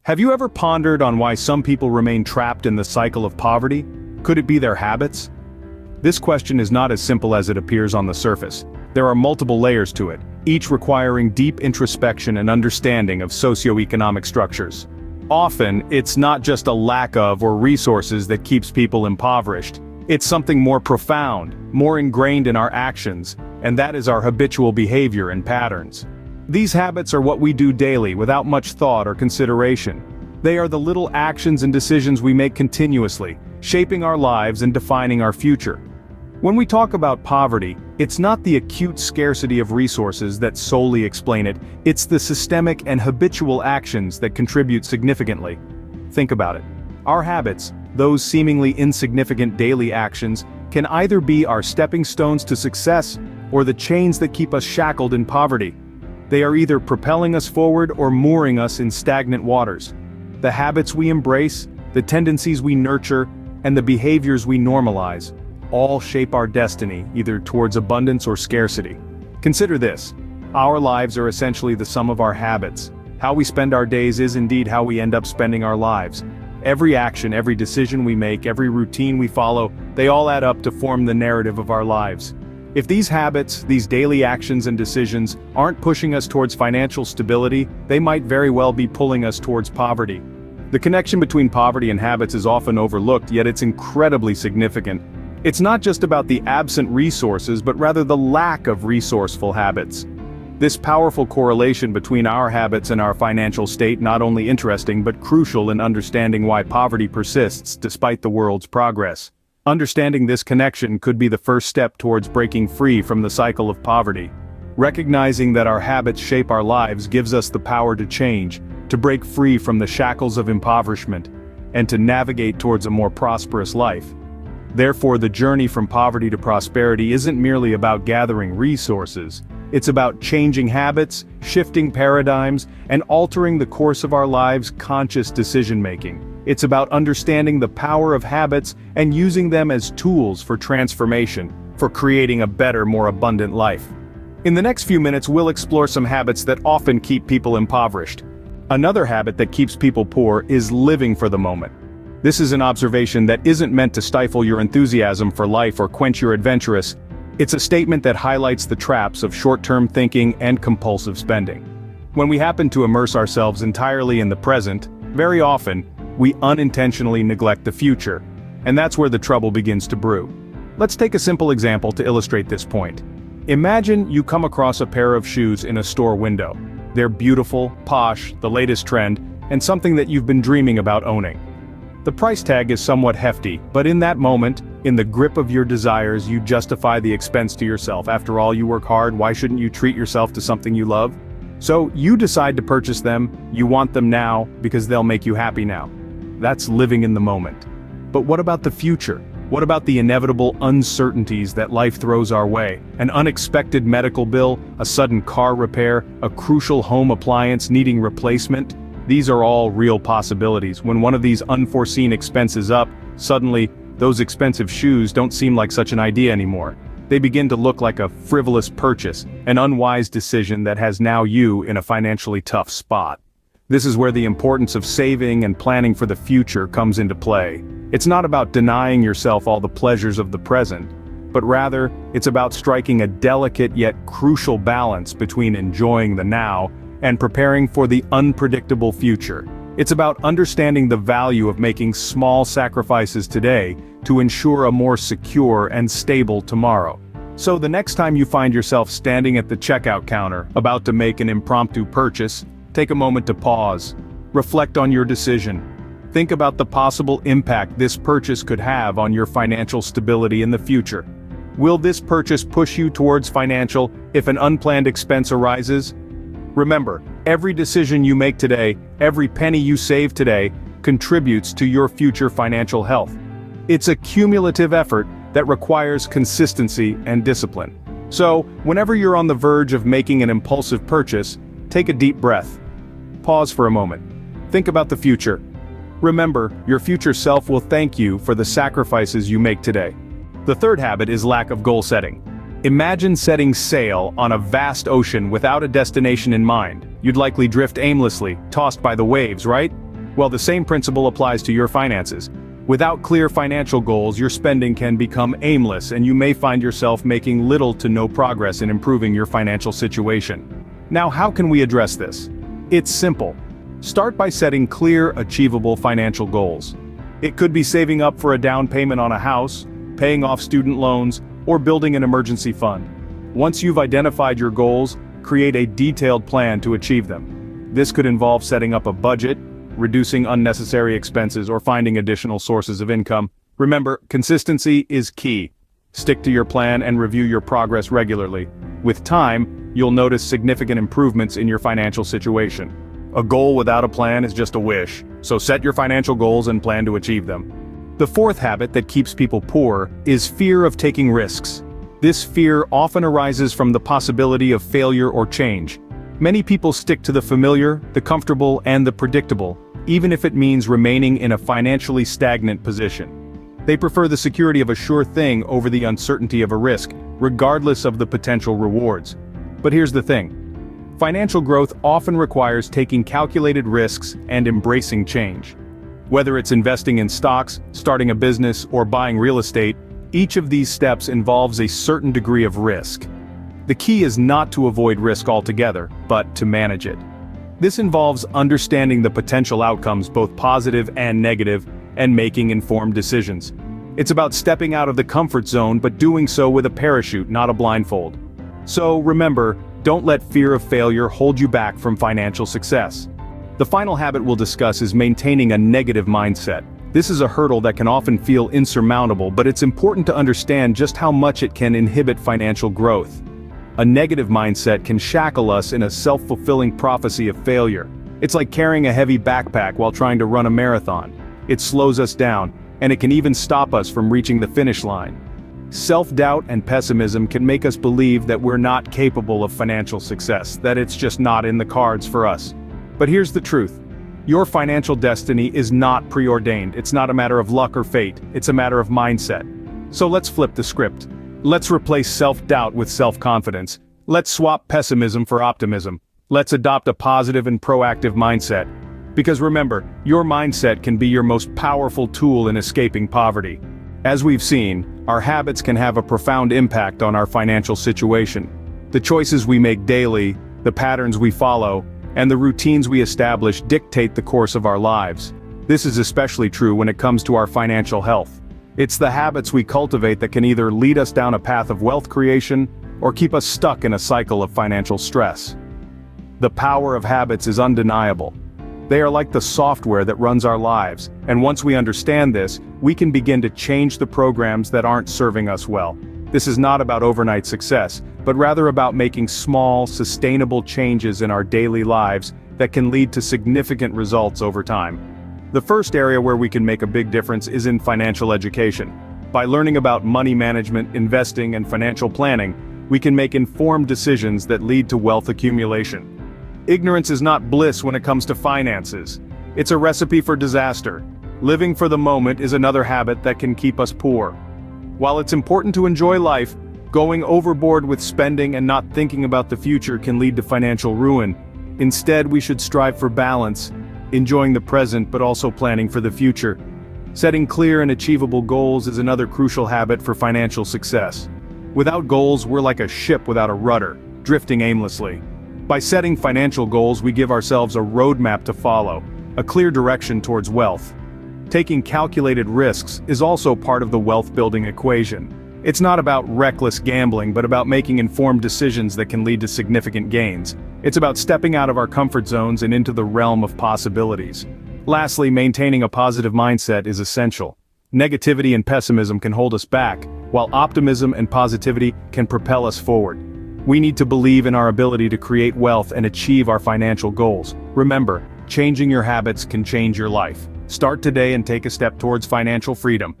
Have you ever pondered on why some people remain trapped in the cycle of poverty? Could it be their habits? This question is not as simple as it appears on the surface. There are multiple layers to it, each requiring deep introspection and understanding of socioeconomic structures. Often, it's not just a lack of or resources that keeps people impoverished. It's something more profound, more ingrained in our actions, and that is our habitual behavior and patterns. These habits are what we do daily without much thought or consideration. They are the little actions and decisions we make continuously, shaping our lives and defining our future. When we talk about poverty, it's not the acute scarcity of resources that solely explain it, it's the systemic and habitual actions that contribute significantly. Think about it. Our habits, those seemingly insignificant daily actions, can either be our stepping stones to success or the chains that keep us shackled in poverty. They are either propelling us forward or mooring us in stagnant waters. The habits we embrace, the tendencies we nurture, and the behaviors we normalize, all shape our destiny, either towards abundance or scarcity. Consider this. Our lives are essentially the sum of our habits. How we spend our days is indeed how we end up spending our lives. Every action, every decision we make, every routine we follow, they all add up to form the narrative of our lives. If these habits, these daily actions and decisions, aren't pushing us towards financial stability, they might very well be pulling us towards poverty. The connection between poverty and habits is often overlooked, yet it's incredibly significant. It's not just about the absent resources, but rather the lack of resourceful habits. This powerful correlation between our habits and our financial state not only interesting but crucial in understanding why poverty persists despite the world's progress. Understanding this connection could be the first step towards breaking free from the cycle of poverty. Recognizing that our habits shape our lives gives us the power to change, to break free from the shackles of impoverishment, and to navigate towards a more prosperous life. Therefore, the journey from poverty to prosperity isn't merely about gathering resources. It's about changing habits, shifting paradigms, and altering the course of our lives' conscious decision-making. It's about understanding the power of habits and using them as tools for transformation, for creating a better, more abundant life. In the next few minutes, we'll explore some habits that often keep people impoverished. Another habit that keeps people poor is living for the moment. This is an observation that isn't meant to stifle your enthusiasm for life or quench your adventurous. It's a statement that highlights the traps of short-term thinking and compulsive spending. When we happen to immerse ourselves entirely in the present, very often, we unintentionally neglect the future, and that's where the trouble begins to brew. Let's take a simple example to illustrate this point. Imagine you come across a pair of shoes in a store window. They're beautiful, posh, the latest trend, and something that you've been dreaming about owning. The price tag is somewhat hefty, but in that moment, in the grip of your desires, you justify the expense to yourself. After all, you work hard, why shouldn't you treat yourself to something you love? So you decide to purchase them, you want them now, because they'll make you happy now. That's living in the moment. But what about the future? What about the inevitable uncertainties that life throws our way? An unexpected medical bill, a sudden car repair, a crucial home appliance needing replacement? These are all real possibilities. When one of these unforeseen expenses up, suddenly, those expensive shoes don't seem like such an idea anymore. They begin to look like a frivolous purchase, an unwise decision that has now you in a financially tough spot. This is where the importance of saving and planning for the future comes into play. It's not about denying yourself all the pleasures of the present, but rather, it's about striking a delicate yet crucial balance between enjoying the now and preparing for the unpredictable future. It's about understanding the value of making small sacrifices today to ensure a more secure and stable tomorrow. So the next time you find yourself standing at the checkout counter, about to make an impromptu purchase, take a moment to pause, reflect on your decision. Think about the possible impact this purchase could have on your financial stability in the future. Will this purchase push you towards financial if an unplanned expense arises? Remember, every decision you make today, every penny you save today, contributes to your future financial health. It's a cumulative effort that requires consistency and discipline. So, whenever you're on the verge of making an impulsive purchase, take a deep breath. Pause for a moment. Think about the future. Remember, your future self will thank you for the sacrifices you make today. The third habit is lack of goal setting. Imagine setting sail on a vast ocean without a destination in mind. You'd likely drift aimlessly, tossed by the waves, right? Well, the same principle applies to your finances. Without clear financial goals, your spending can become aimless and you may find yourself making little to no progress in improving your financial situation. Now, how can we address this? It's simple. Start by setting clear, achievable financial goals. It could be saving up for a down payment on a house, paying off student loans, or building an emergency fund. Once you've identified your goals, create a detailed plan to achieve them. This could involve setting up a budget, reducing unnecessary expenses, or finding additional sources of income. Remember, consistency is key. Stick to your plan and review your progress regularly. With time, you'll notice significant improvements in your financial situation. A goal without a plan is just a wish, so set your financial goals and plan to achieve them. The fourth habit that keeps people poor is fear of taking risks. This fear often arises from the possibility of failure or change. Many people stick to the familiar, the comfortable, and the predictable, even if it means remaining in a financially stagnant position. They prefer the security of a sure thing over the uncertainty of a risk, regardless of the potential rewards. But here's the thing. Financial growth often requires taking calculated risks and embracing change. Whether it's investing in stocks, starting a business, or buying real estate, each of these steps involves a certain degree of risk. The key is not to avoid risk altogether, but to manage it. This involves understanding the potential outcomes, both positive and negative, and making informed decisions. It's about stepping out of the comfort zone but doing so with a parachute, not a blindfold. So remember, don't let fear of failure hold you back from financial success. The final habit we'll discuss is maintaining a negative mindset. This is a hurdle that can often feel insurmountable, but it's important to understand just how much it can inhibit financial growth. A negative mindset can shackle us in a self-fulfilling prophecy of failure. It's like carrying a heavy backpack while trying to run a marathon. It slows us down, and it can even stop us from reaching the finish line. Self-doubt and pessimism can make us believe that we're not capable of financial success, that it's just not in the cards for us. But here's the truth. Your financial destiny is not preordained. It's not a matter of luck or fate. It's a matter of mindset. So let's flip the script. Let's replace self-doubt with self-confidence. Let's swap pessimism for optimism. Let's adopt a positive and proactive mindset. Because remember, your mindset can be your most powerful tool in escaping poverty. As we've seen, our habits can have a profound impact on our financial situation. The choices we make daily, the patterns we follow, and the routines we establish dictate the course of our lives. This is especially true when it comes to our financial health. It's the habits we cultivate that can either lead us down a path of wealth creation or keep us stuck in a cycle of financial stress. The power of habits is undeniable. They are like the software that runs our lives, and once we understand this, we can begin to change the programs that aren't serving us well. This is not about overnight success, but rather about making small, sustainable changes in our daily lives that can lead to significant results over time. The first area where we can make a big difference is in financial education. By learning about money management, investing, and financial planning, we can make informed decisions that lead to wealth accumulation. Ignorance is not bliss when it comes to finances. It's a recipe for disaster. Living for the moment is another habit that can keep us poor. While it's important to enjoy life, going overboard with spending and not thinking about the future can lead to financial ruin. Instead, we should strive for balance, enjoying the present but also planning for the future. Setting clear and achievable goals is another crucial habit for financial success. Without goals, we're like a ship without a rudder, drifting aimlessly. By setting financial goals, we give ourselves a roadmap to follow, a clear direction towards wealth. Taking calculated risks is also part of the wealth-building equation. It's not about reckless gambling, but about making informed decisions that can lead to significant gains. It's about stepping out of our comfort zones and into the realm of possibilities. Lastly, maintaining a positive mindset is essential. Negativity and pessimism can hold us back, while optimism and positivity can propel us forward. We need to believe in our ability to create wealth and achieve our financial goals. Remember, changing your habits can change your life. Start today and take a step towards financial freedom.